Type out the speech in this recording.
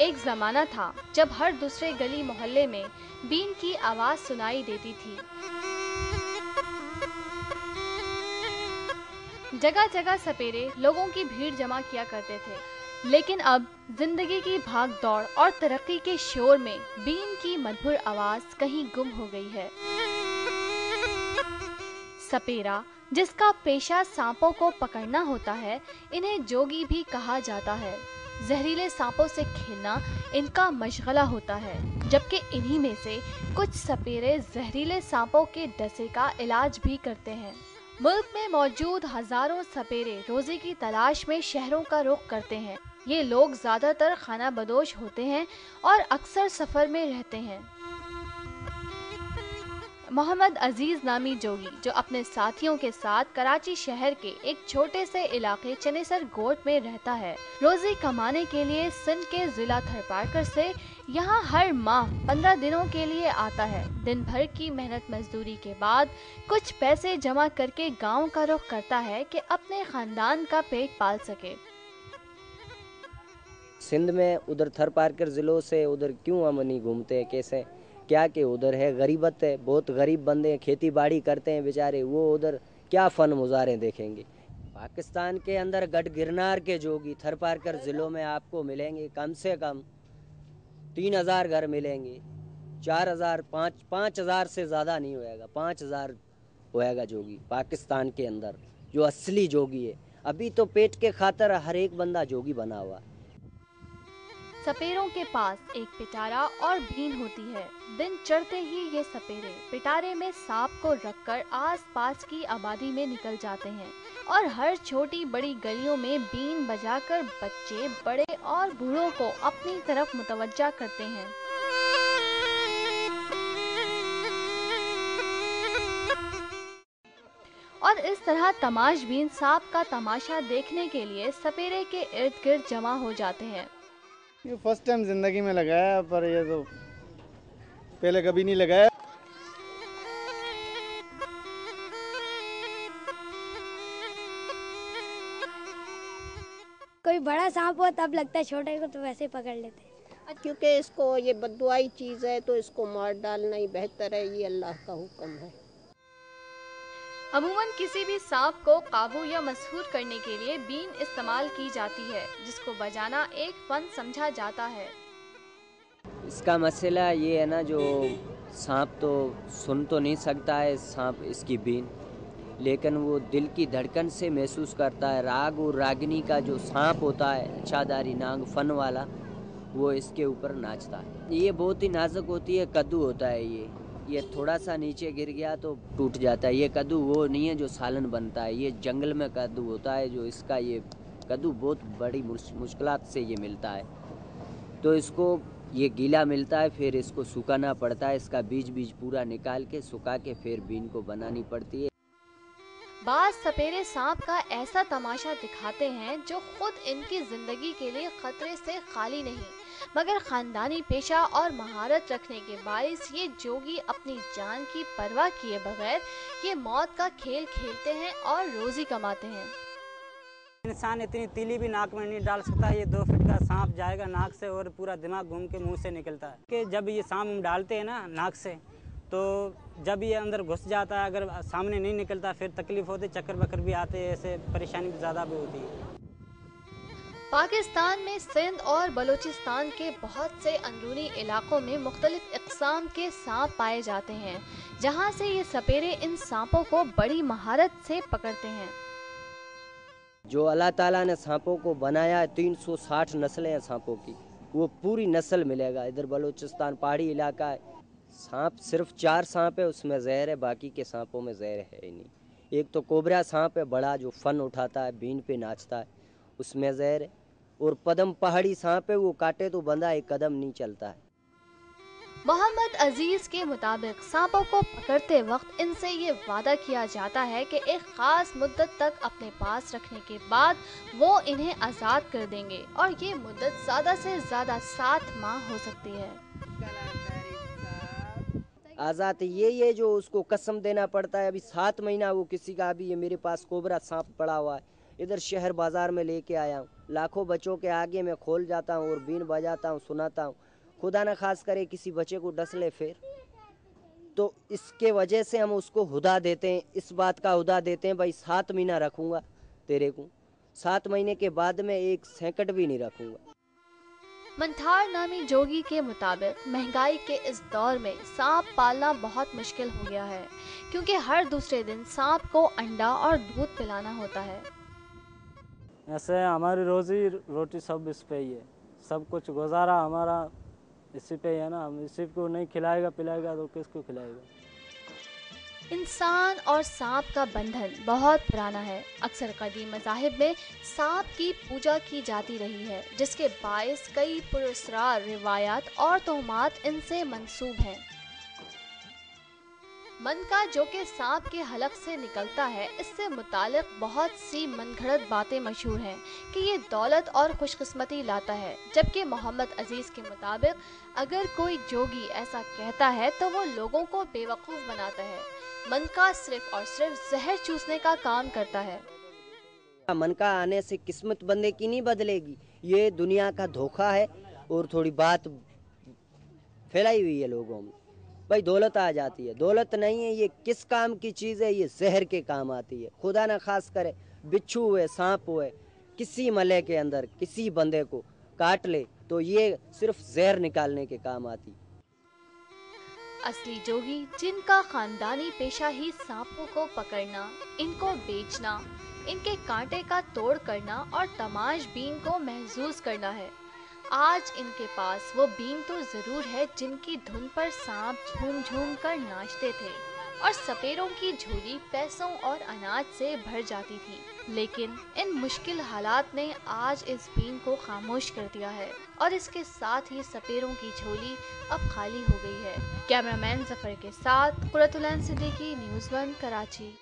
एक जमाना था जब हर दूसरे गली मोहल्ले में बीन की आवाज सुनाई देती थी। जगह जगह सपेरे लोगों की भीड़ जमा किया करते थे। लेकिन अब जिंदगी की भाग दौड़ और तरक्की के शोर में बीन की मधुर आवाज कहीं गुम हो गई है। सपेरा, जिसका पेशा सांपों को पकड़ना होता है, इन्हें जोगी भी कहा जाता है। जहरीले सांपों से खेलना इनका मशगला होता है, जबकि इन्हीं में से कुछ सपेरे जहरीले सांपों के डसे का इलाज भी करते हैं। मुल्क में मौजूद हजारों सपेरे रोजी की तलाश में शहरों का रुख करते हैं। ये लोग ज्यादातर खाना बदोश होते हैं और अक्सर सफर में रहते हैं। मोहम्मद अजीज नामी जोगी, जो अपने साथियों के साथ कराची शहर के एक छोटे से इलाके चनेसर गोट में रहता है, रोजी कमाने के लिए सिंध के जिला थरपारकर से यहाँ हर माह 15 दिनों के लिए आता है। दिन भर की मेहनत मजदूरी के बाद कुछ पैसे जमा करके गांव का रुख करता है कि अपने खानदान का पेट पाल सके। सिंध में उधर थरपारकर जिलों से उधर क्यों हम नहीं घूमते हैं, कैसे क्या कि उधर है गरीबत है, बहुत गरीब बंदे हैं, खेती बाड़ी करते हैं बेचारे, वो उधर क्या फन मुजारे देखेंगे। पाकिस्तान के अंदर गढ़ गिरनार के जोगी थरपारकर जिलों में आपको मिलेंगे, कम से कम 3000 घर मिलेंगे, 4000 5,000 से ज़्यादा नहीं होएगा, 5000 होएगा जोगी पाकिस्तान के अंदर, जो असली जोगी है। अभी तो पेट के खातर हर एक बंदा जोगी बना हुआ है। सपेरों के पास एक पिटारा और बीन होती है। दिन चढ़ते ही ये सपेरे पिटारे में सांप को रखकर आसपास की आबादी में निकल जाते हैं और हर छोटी बड़ी गलियों में बीन बजाकर बच्चे, बड़े और बूढ़ों को अपनी तरफ मुतवज्जा करते हैं। और इस तरह तमाशबीन सांप का तमाशा देखने के लिए सपेरे के इर्द गिर्द जमा हो जाते हैं। ये फर्स्ट टाइम जिंदगी में लगाया, पर ये तो पहले कभी नहीं लगाया। कोई बड़ा सांप हो तब लगता है, छोटे को तो वैसे ही पकड़ लेते हैं। क्योंकि इसको ये बददुआई चीज़ है तो इसको मार डालना ही बेहतर है, ये अल्लाह का हुक्म है। अमूमन किसी भी सांप को काबू या मसहूर करने के लिए बीन इस्तेमाल की जाती है, जिसको बजाना एक फन समझा जाता है। इसका मसला ये है ना, जो सांप तो सुन तो नहीं सकता है सांप इसकी बीन, लेकिन वो दिल की धड़कन से महसूस करता है। राग और रागिनी का जो सांप होता है, अच्छादारी नाग फन वाला, वो इसके ऊपर नाचता है। ये बहुत ही नाजुक होती है, कद्दू होता है ये थोड़ा सा नीचे गिर गया तो टूट जाता है। ये कद्दू वो नहीं है जो सालन बनता है, ये जंगल में कद्दू होता है, जो इसका ये कद्दू बहुत बड़ी मुश्किलात से ये मिलता है। तो इसको ये गीला मिलता है, फिर इसको सुखाना पड़ता है, इसका बीज पूरा निकाल के सुखा के फिर बीन को बनानी पड़ती है। बाज सपेरे सांप का ऐसा तमाशा दिखाते हैं जो खुद इनकी जिंदगी के लिए खतरे से खाली नहीं, मगर खानदानी पेशा और महारत रखने के बाइस ये जोगी अपनी जान की परवाह किए बगैर ये मौत का खेल खेलते हैं और रोजी कमाते हैं। इंसान इतनी तीली भी नाक में नहीं डाल सकता। ये 2 फीट का सांप जाएगा नाक से और पूरा दिमाग घूम के मुंह से निकलता है। कि जब ये सांप हम डालते हैं ना नाक से, तो जब ये अंदर घुस जाता है, अगर सामने नहीं निकलता फिर तकलीफ होती, चक्कर बकर भी आते हैं, ऐसे परेशानी ज़्यादा भी होती है। पाकिस्तान में सिंध और बलूचिस्तान के बहुत से अंदरूनी इलाकों में मुख्तलिफ इक़साम के सांप पाए जाते हैं, जहां से ये सपेरे इन सांपों को बड़ी महारत से पकड़ते हैं। जो अल्लाह ताला ने सांपों को बनाया है, 360 नस्लें हैं सांपों की, वो पूरी नस्ल मिलेगा। इधर बलूचिस्तान पहाड़ी इलाका है, सांप सिर्फ 4 सांप है, उसमें जहर है, बाकी के सांपों में जहर है ही नहीं। एक तो कोबरा सांप है बड़ा, जो फन उठाता है, बीन पे नाचता है, उसमें जहर है। और पदम पहाड़ी सांप है, वो काटे तो बंदा एक कदम नहीं चलता है। मोहम्मद अजीज के मुताबिक सांपों को पकड़ते वक्त इनसे ये वादा किया जाता है कि एक खास मुद्दत तक अपने पास रखने के बाद वो इन्हें आज़ाद कर देंगे, और ये मुद्दत ज़्यादा से ज़्यादा 7 माह हो सकती है। आज़ाद ये जो उसको कसम देना पड़ता है। अभी 7 महीना वो किसी का, अभी ये मेरे पास कोबरा सांप पड़ा हुआ है, इधर शहर बाजार में लेके आया हूँ, लाखों बच्चों के आगे मैं खोल जाता हूँ और बीन बजाता हूँ, सुनाता हूँ। खुदा न खास करे किसी बच्चे को डस ले फिर, तो इसके वजह से हम उसको हुदा देते हैं, इस बात का हुदा देते हैं भाई 7 महीना रखूँगा तेरे को, 7 महीने के बाद में 1 सेकंड भी नहीं रखूँगा। मंथार नामी जोगी के मुताबिक महंगाई के इस दौर में सांप पालना बहुत मुश्किल हो गया है, क्योंकि हर दूसरे दिन सांप को अंडा और दूध पिलाना होता है। ऐसे हमारी रोजी रोटी सब इस पे ही है, सब कुछ गुजारा हमारा इसी पे है ना। हम इसी को नहीं खिलाएगा पिलाएगा तो किसको खिलाएगा। इंसान और सांप का बंधन बहुत पुराना है। अक्सर कदीम मज़ाहिब में सांप की पूजा की जाती रही है, जिसके बायस कई पुरस्कार रिवायात और तोहमात इनसे मंसूब हैं। मन का जो कि सांप के हलक से निकलता है, इससे मुतालिक बहुत सी मनगढ़ंत बातें मशहूर हैं कि ये दौलत और खुशकिस्मती लाता है, जबकि मोहम्मद अजीज़ के मुताबिक अगर कोई जोगी ऐसा कहता है तो वो लोगों को बेवकूफ़ बनाता है। मन का सिर्फ और सिर्फ जहर चूसने का काम करता है। मन का आने से किस्मत बंदे की नहीं बदलेगी, ये दुनिया का धोखा है और थोड़ी बात फैलाई हुई है लोगों में। भाई दौलत आ जाती है, दौलत नहीं है, ये किस काम की चीज़ है, ये जहर के काम आती है। खुदा ना खास करे बिच्छू हुए, सांप हुए, किसी मले के अंदर किसी बंदे को काट ले तो ये सिर्फ जहर निकालने के काम आती है। असली जोगी जिनका खानदानी पेशा ही सांपों को पकड़ना, इनको बेचना, इनके कांटे का तोड़ करना और तमाश बीन को महसूस करना है, आज इनके पास वो बीन तो जरूर है जिनकी धुन पर सांप झूम झूम कर नाचते थे और सपेरों की झोली पैसों और अनाज से भर जाती थी। लेकिन इन मुश्किल हालात ने आज इस बीन को खामोश कर दिया है और इसके साथ ही सपेरों की झोली अब खाली हो गई है। कैमरामैन जफर के साथ कुरतुल सिद्दीकी, न्यूज़ 1 कराची।